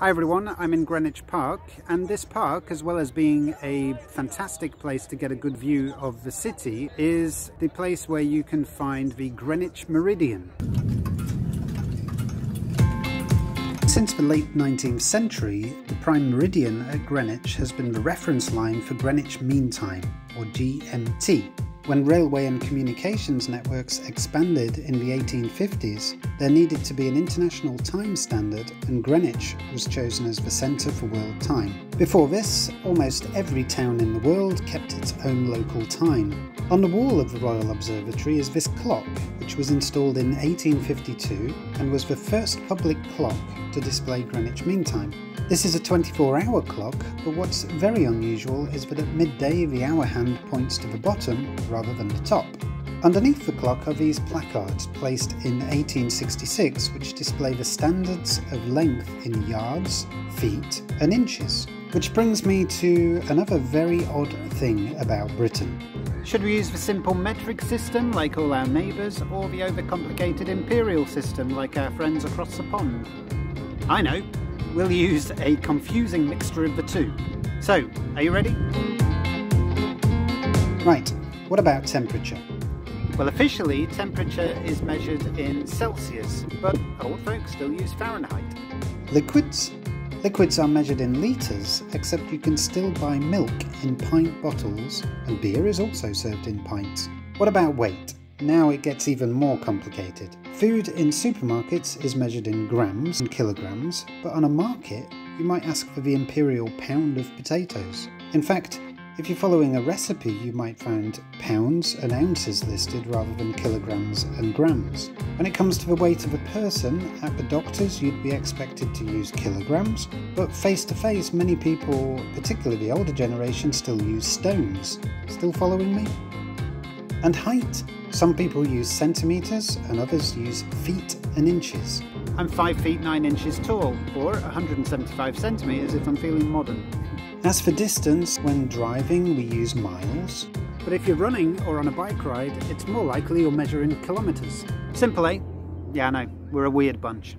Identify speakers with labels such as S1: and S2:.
S1: Hi everyone, I'm in Greenwich Park, and this park, as well as being a fantastic place to get a good view of the city, is the place where you can find the Greenwich Meridian. Since the late 19th century, the Prime Meridian at Greenwich has been the reference line for Greenwich Mean Time, or GMT. When railway and communications networks expanded in the 1850s, there needed to be an international time standard, and Greenwich was chosen as the centre for world time. Before this, almost every town in the world kept its own local time. On the wall of the Royal Observatory is this clock, which was installed in 1852 and was the first public clock to display Greenwich Mean Time. This is a 24-hour clock, but what's very unusual is that at midday the hour hand points to the bottom rather than the top. Underneath the clock are these placards placed in 1866 which display the standards of length in yards, feet and inches. Which brings me to another very odd thing about Britain. Should we use the simple metric system like all our neighbours, or the overcomplicated imperial system like our friends across the pond? I know, we'll use a confusing mixture of the two. So, are you ready? Right, what about temperature? Well, officially, temperature is measured in Celsius, but old folks still use Fahrenheit. Liquids? Liquids are measured in litres, except you can still buy milk in pint bottles, and beer is also served in pints. What about weight? Now it gets even more complicated. Food in supermarkets is measured in grams and kilograms, but on a market, you might ask for the imperial pound of potatoes. In fact, if you're following a recipe, you might find pounds and ounces listed rather than kilograms and grams. When it comes to the weight of a person, at the doctor's you'd be expected to use kilograms, but face to face many people, particularly the older generation, still use stones. Still following me? And height. Some people use centimetres and others use feet and inches. I'm 5 feet 9 inches tall, or 175 centimetres if I'm feeling modern. As for distance, when driving we use miles. But if you're running or on a bike ride, it's more likely you'll measure in kilometres. Simple, eh? Yeah, I know, we're a weird bunch.